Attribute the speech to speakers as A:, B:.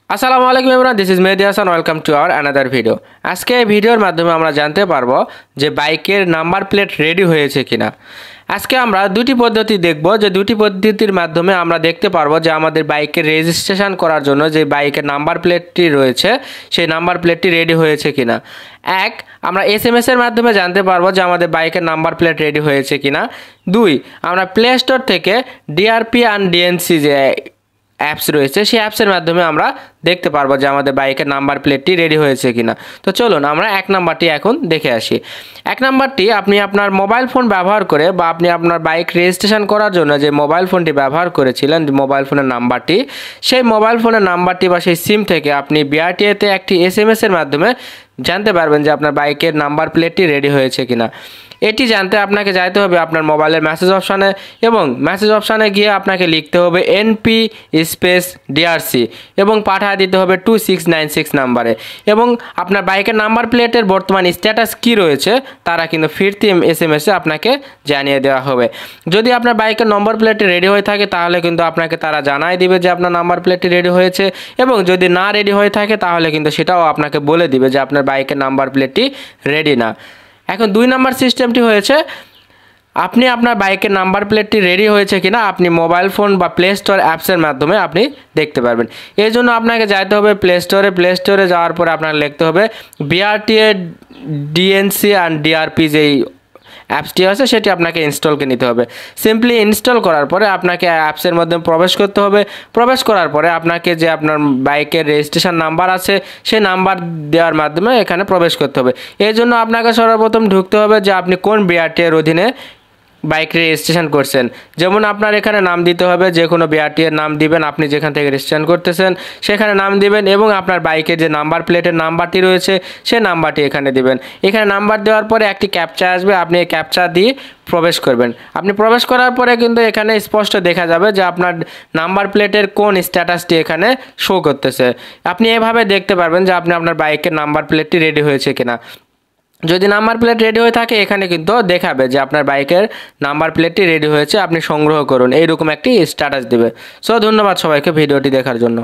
A: আসসালামু আলাইকুম everyone, this is Mehedi Hasan. Welcome to our another video. আজকে এই ভিডিওর মাধ্যমে আমরা জানতে পারবো যে বাইকের নাম্বার প্লেট রেডি হয়েছে কিনা। আজকে আমরা দুটি পদ্ধতি দেখব, যে দুটি পদ্ধতির মাধ্যমে আমরা দেখতে পারবো যে আমাদের বাইকের রেজিস্ট্রেশন করার জন্য যে বাইকের নাম্বার প্লেটটি রয়েছে সেই নাম্বার প্লেটটি রেডি হয়েছে কিনা। এক, আমরা এসএমএস এর মাধ্যমে জানতে পারবো যে আমাদের বাইকের নাম্বার প্লেট রেডি হয়েছে কিনা। দুই, আমরা প্লে স্টোর থেকে ডিআরপি অ্যান্ড ডিএনসি যে অ্যাপস রয়েছে সেই অ্যাপসের মাধ্যমে আমরা দেখতে পারবো যে আমাদের বাইকের নাম্বার প্লেটটি রেডি হয়েছে কিনা। তো চলুন আমরা এক নাম্বারটি এখন দেখে আসি। এক নাম্বারটি, আপনি আপনার মোবাইল ফোন ব্যবহার করে বা আপনি আপনার বাইক রেজিস্ট্রেশন করার জন্য যে মোবাইল ফোনটি ব্যবহার করেছিলেন, মোবাইল ফোনের নাম্বারটি, সেই মোবাইল ফোনের নাম্বারটি বা সেই সিম থেকে আপনি বিআরটিএতে একটি এসএমএস এর মাধ্যমে জানতে পারবেন যে আপনার বাইকের নাম্বার প্লেটটি রেডি হয়েছে কিনা। এটি জানতে আপনাকে যাইতে হবে আপনার মোবাইলের মেসেজ অপশানে, এবং মেসেজ অপশানে গিয়ে আপনাকে লিখতে হবে এনপি স্পেস ডিআরসি এবং পাঠিয়ে দিতে হবে 2696 নাম্বারে। এবং আপনার বাইকের নাম্বার প্লেটের বর্তমান স্ট্যাটাস কী রয়েছে তারা কিন্তু ফিরতি এসএমএসে আপনাকে জানিয়ে দেওয়া হবে। যদি আপনার বাইকের নম্বর প্লেটটি রেডি হয়ে থাকে তাহলে কিন্তু আপনাকে তারা জানাই দিবে যে আপনার নাম্বার প্লেটটি রেডি হয়েছে, এবং যদি না রেডি হয়ে থাকে তাহলে কিন্তু সেটাও আপনাকে বলে দিবে যে আপনার বাইকের নাম্বার প্লেটটি রেডি না। এখন দুই নাম্বার সিস্টেমটি হয়েছে, আপনি আপনার বাইকের নাম্বার প্লেটটি রেডি হয়েছে কিনা আপনি মোবাইল ফোন বা প্লে স্টোর অ্যাপসের মাধ্যমে আপনি দেখতে পারবেন। এই জন্য আপনাকে যাইতে হবে প্লে স্টোরে যাওয়ার পরে আপনাকে লিখতে হবে বিআরটিএ ডিএনসি অ্যান্ড ডিআরপি যেই অ্যাপসটি আছে সেটি আপনাকে ইনস্টলকে নিতে হবে। সিম্পলি ইনস্টল করার পরে আপনাকে অ্যাপসের মধ্যে প্রবেশ করতে হবে। প্রবেশ করার পরে আপনাকে যে আপনার বাইকের রেজিস্ট্রেশন নাম্বার আছে সেই নাম্বার দেওয়ার মাধ্যমে এখানে প্রবেশ করতে হবে। এই জন্য আপনাকে সর্বপ্রথম ঢুকতে হবে যে আপনি কোন বিআরটিএর অধীনে বাইক রেজিস্ট্রেশন করছেন। যেমন আপনার এখানে নাম দিতে হবে, যে কোনো বিআরটিএর নাম দিবেন, আপনি যেখান থেকে রেজিস্ট্রেশন করতেছেন সেখানে নাম দিবেন, এবং আপনার বাইকের যে নাম্বার প্লেটের নাম্বারটি রয়েছে সেই নাম্বারটি এখানে দিবেন। এখানে নাম্বার দেওয়ার পরে একটি ক্যাপচা আসবে, আপনি এই ক্যাপচা দিয়ে প্রবেশ করবেন। আপনি প্রবেশ করার পরে কিন্তু এখানে স্পষ্ট দেখা যাবে যে আপনার নাম্বার প্লেটের কোন স্ট্যাটাসটি এখানে শো করতেছে। আপনি এভাবে দেখতে পারবেন যে আপনি আপনার বাইকের নাম্বার প্লেটটি রেডি হয়েছে কিনা। যদি নাম্বার প্লেট রেডি হয়ে থাকে এখানে কিন্তু দেখাবে যে আপনার বাইকের নাম্বার প্লেটটি রেডি হয়েছে, আপনি সংগ্রহ করুন, এইরকম একটি স্ট্যাটাস দেবে। সো ধন্যবাদ সবাইকে ভিডিওটি দেখার জন্য।